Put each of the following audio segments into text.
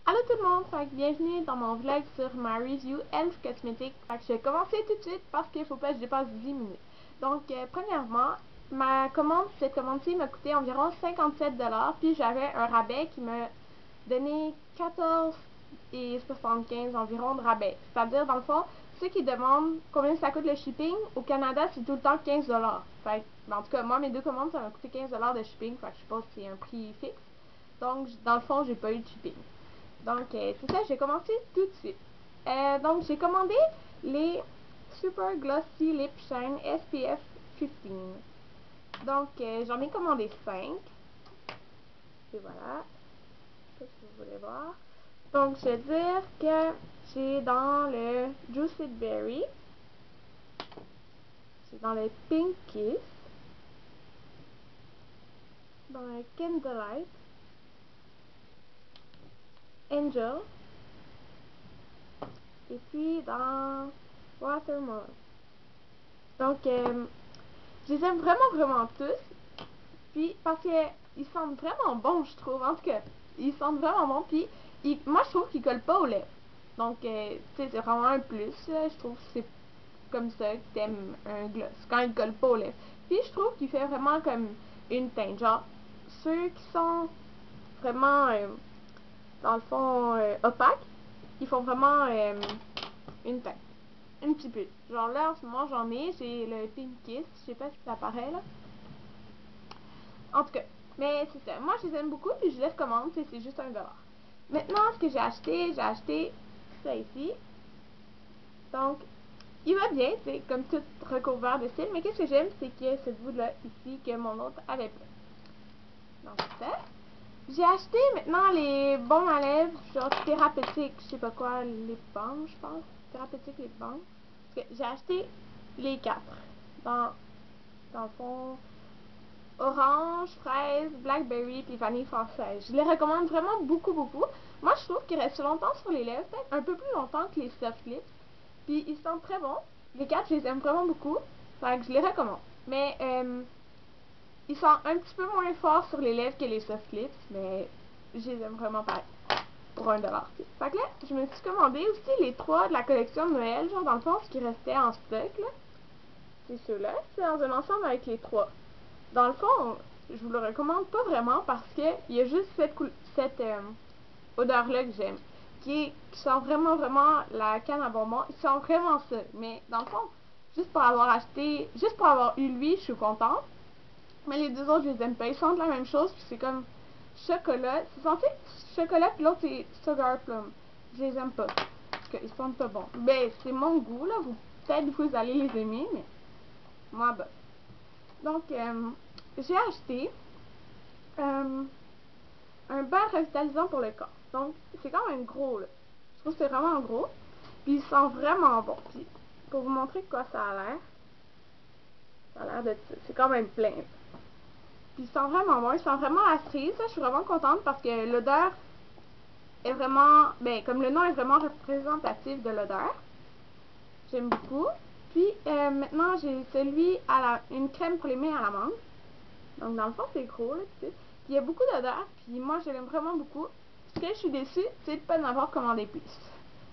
Allô tout le monde, bienvenue dans mon vlog sur ma review Elf Cosmetics. Je vais commencer tout de suite parce qu'il faut pas que je dépasse 10 minutes. Donc, premièrement, cette commande-ci m'a coûté environ 57$, puis j'avais un rabais qui m'a donné 14,75$ environ de rabais. C'est-à-dire, dans le fond, ceux qui demandent combien ça coûte le shipping, au Canada, c'est tout le temps 15$. En tout cas, moi, mes deux commandes, ça m'a coûté 15$ de shipping, je suppose que c'est un prix fixe. Donc, dans le fond, j'ai pas eu de shipping. Donc, c'est ça, j'ai commencé tout de suite. Donc, j'ai commandé les Super Glossy Lip Shine SPF 15. Donc, j'en ai commandé 5. Et voilà. Je sais pas si vous voulez voir. Donc, je vais dire que j'ai dans le Juicy Berry. J'ai dans le Pink Kiss. Dans le Candlelight. Angel. Et puis dans Watermelon. Donc, je les aime vraiment tous. Puis, parce qu'ils sentent vraiment bons, je trouve. En tout cas, ils sentent vraiment bons. Puis, moi, je trouve qu'ils collent pas aux lèvres. Donc, tu sais, c'est vraiment un plus. Là. Je trouve que c'est comme ça que t'aimes un gloss. Quand il colle pas aux lèvres. Puis, je trouve qu'il fait vraiment comme une teinte. Genre, ceux qui sont vraiment, dans le fond, opaques, ils font vraiment une teinte. Un petit peu. Genre là, en ce moment, j'ai le Pink Kiss. Je sais pas si ça apparaît là. En tout cas, mais c'est ça. Moi, je les aime beaucoup, puis je les recommande. C'est juste $1. Maintenant, ce que j'ai acheté ça ici. Donc, il va bien, c'est comme tout recouvert de cils. Mais qu'est-ce que j'aime, c'est que cette bout-là, ici, que mon autre avait pas. Donc, c'est ça. J'ai acheté maintenant les baumes à lèvres, genre thérapeutique, je sais pas quoi, les balms, je pense. Thérapeutique, les balms. Parce que j'ai acheté les 4. Dans le fond, orange, fraise, blackberry puis vanille française. Je les recommande vraiment beaucoup. Moi, je trouve qu'ils restent longtemps sur les lèvres, peut-être un peu plus longtemps que les soft lips. Puis ils sentent très bons. Les 4, je les aime vraiment beaucoup. Fait que je les recommande. Mais ils sont un petit peu moins forts sur les lèvres que les soft lips, mais je les aime vraiment pareil. Pour $1. Fait que là, je me suis commandé aussi les 3 de la collection de Noël, genre dans le fond, ce qui restait en stock, là. C'est ceux-là. C'est dans un ensemble avec les 3. Dans le fond, je vous le recommande pas vraiment parce que il y a juste cette odeur-là que j'aime. Qui sent vraiment la canne à bonbons. Ils sentent vraiment ça. Mais dans le fond, juste pour avoir eu lui, je suis contente. Mais les deux autres, je les aime pas. Ils sentent la même chose, puis c'est comme chocolat. C'est censé être chocolat, puis l'autre c'est sugar plum. Je les aime pas. Parce qu'ils sentent pas bon. Ben, c'est mon goût, là. Peut-être vous allez les aimer, mais moi, bah. Donc, j'ai acheté un beurre revitalisant pour le corps. Donc, c'est quand même gros, là. Je trouve que c'est vraiment gros. Puis, il sent vraiment bon. Puis, pour vous montrer de quoi ça a l'air, ça a l'air de ça. C'est quand même plein. Puis, il sent vraiment bon. Il sent vraiment la cerise. Je suis vraiment contente parce que l'odeur est vraiment, ben, comme le nom est vraiment représentatif de l'odeur. J'aime beaucoup. Puis, maintenant, j'ai celui une crème pour les mains à l'amande. Donc, dans le fond, c'est gros, là, tu sais. Puis, il y a beaucoup d'odeur, puis moi, je l'aime vraiment beaucoup. Ce que je suis déçue, c'est de ne pas en avoir commandé plus.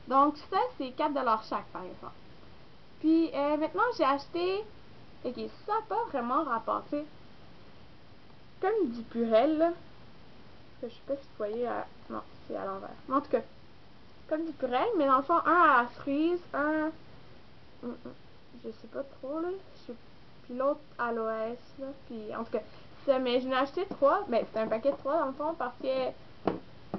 Donc, ça, c'est 4$ chaque, par exemple. Puis, maintenant, j'ai acheté... Ok, ça n'a pas vraiment rapport, tu sais. Comme du Purel, là. Je sais pas si vous voyez... Non, c'est à l'envers. Mais en tout cas, comme du Purel, mais dans le fond, un à la cerise, un... Je sais pas trop, là. Puis l'autre à l'OS, là. Puis, en tout cas... Mais je n'ai acheté 3, mais c'est un paquet de 3 dans le fond parce que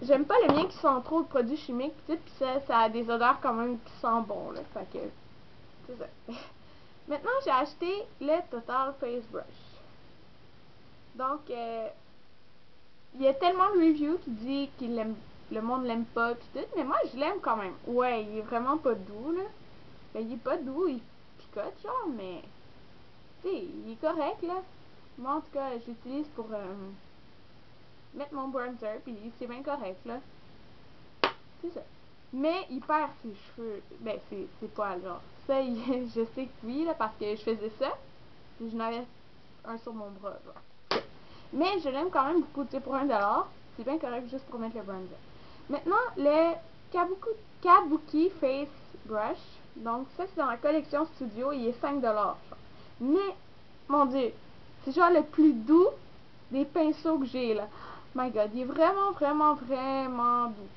j'aime pas les miens qui sont trop de produits chimiques, puis ça a des odeurs quand même qui sentent bon, là. Fait que, c'est ça. Maintenant, j'ai acheté le Total Face Brush. Donc, il y a tellement de reviews qui disent le monde l'aime pas, pis tout, mais moi, je l'aime quand même. Ouais, il est vraiment pas doux, là. Ben, il est pas doux, il picote, genre, mais, tu sais, il est correct, là. Moi, en tout cas, je l'utilise pour mettre mon bronzer, puis c'est bien correct, là. C'est ça. Mais il perd ses cheveux. Ben, ses poils, genre. Ça, je sais que oui, là, parce que je faisais ça, puis je n'avais un sur mon bras, genre. Mais je l'aime quand même beaucoup, tu sais, pour $1. C'est bien correct juste pour mettre le bronzer. Maintenant, le Kabuki Face Brush. Donc, ça, c'est dans la collection Studio. Il est 5$. Genre. Mais, mon Dieu, c'est genre le plus doux des pinceaux que j'ai, là. My God, il est vraiment, vraiment, vraiment doux.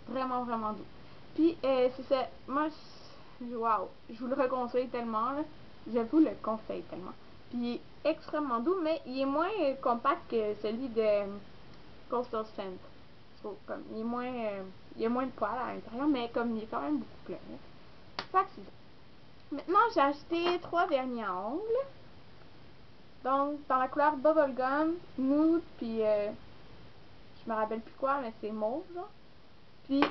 Vraiment, vraiment doux. Puis, c'est ça. Moi, waouh, je vous le reconseille tellement, là. Je vous le conseille tellement. Puis, il est extrêmement doux, mais il est moins compact que celui de Coastal Scent. Comme, il y a moins de poils à l'intérieur, mais comme il est quand même beaucoup plein. Fait que c'est ça. Maintenant, j'ai acheté 3 vernis à ongles. Donc, dans la couleur Bubblegum, Nude, puis je me rappelle plus quoi, mais c'est mauve, genre. Puis,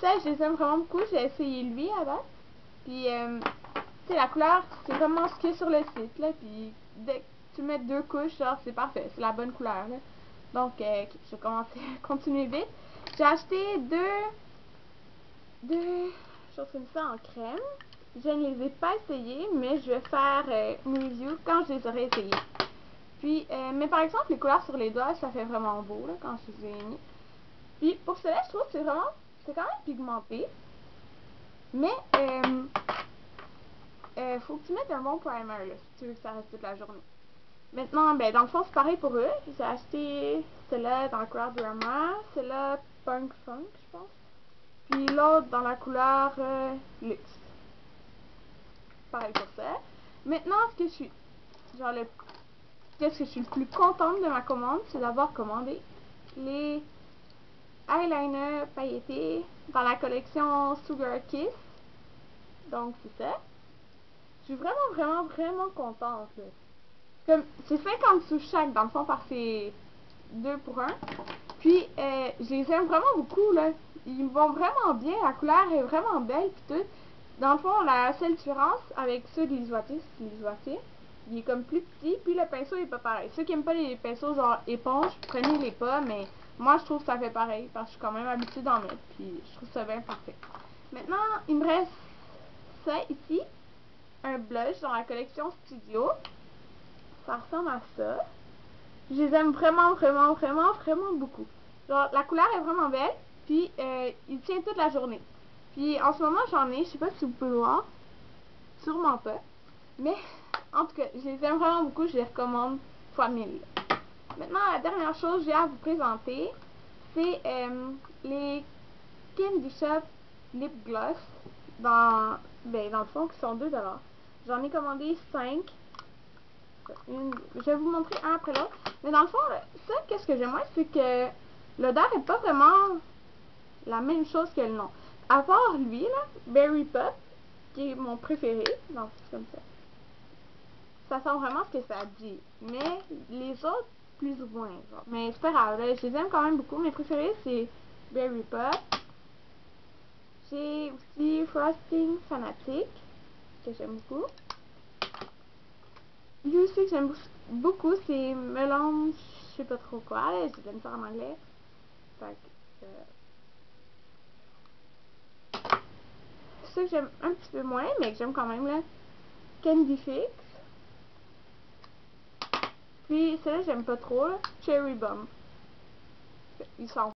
ça, je les aime vraiment beaucoup. J'ai essayé lui avant. Puis, tu sais, la couleur, c'est vraiment ce qu'il y a sur le site, là. Puis, dès que tu mets 2 couches, genre, c'est parfait. C'est la bonne couleur, là. Donc, je vais commencer à continuer vite. J'ai acheté deux choses comme ça en crème. Je ne les ai pas essayées, mais je vais faire une review quand je les aurai essayées. Puis, mais par exemple, les couleurs sur les doigts, ça fait vraiment beau, là, quand je les ai mis. Puis, pour cela, je trouve que c'est quand même pigmenté. Mais, faut que tu mettes un bon primer, là, si tu veux que ça reste toute la journée. Maintenant, ben, dans le fond, c'est pareil pour eux. J'ai acheté celle-là dans la couleur Drama, celle-là Punk Funk, je pense. Puis l'autre dans la couleur Luxe. Pareil pour ça. Maintenant, qu'est-ce que je suis le plus contente de ma commande, c'est d'avoir commandé les eyeliners pailletés dans la collection Sugar Kiss. Donc, c'est ça. Je suis vraiment, vraiment, vraiment contente, là. Comme, c'est 50 sous chaque, dans le fond, parce que c'est 2 pour 1. Puis, je les aime vraiment beaucoup, là. Ils vont vraiment bien, la couleur est vraiment belle, puis tout. Dans le fond, la seule différence avec ceux des Isotis, il est comme plus petit, puis le pinceau est pas pareil. Ceux qui aiment pas les pinceaux genre éponge, prenez-les pas, mais moi, je trouve que ça fait pareil, parce que je suis quand même habituée d'en mettre, puis je trouve ça bien parfait. Maintenant, il me reste ça ici, un blush dans la collection Studio. Ça ressemble à ça. Je les aime vraiment, vraiment, vraiment, vraiment beaucoup. Genre, la couleur est vraiment belle, puis il tient toute la journée. Puis en ce moment, j'en ai, je sais pas si vous pouvez le voir, sûrement pas. Mais en tout cas, je les aime vraiment beaucoup, je les recommande fois 1000. Maintenant, la dernière chose que j'ai à vous présenter, c'est les Candy Shop Lip Gloss dans le fond, qui sont 2$. J'en ai commandé 5. Je vais vous montrer un après l'autre. Mais dans le fond, ça, qu'est-ce que j'aime moins, c'est que l'odeur est pas vraiment la même chose que le nom. À part lui, là, Berry Pop, qui est mon préféré. Non, c'est comme ça. Ça sent vraiment ce que ça dit. Mais les autres, plus ou moins. Genre. Mais c'est pas grave, là, je les aime quand même beaucoup. Mes préférés, c'est Berry Pop. J'ai aussi Frosting Fanatic, que j'aime beaucoup. Lui aussi que j'aime beaucoup, c'est Mélange, je sais pas trop quoi, là, j'ai de la misère en anglais. Fait que, ça que j'aime un petit peu moins, mais que j'aime quand même, là, Candy Fix. Puis, celle-là, j'aime pas trop, là, Cherry Bomb. Ils sont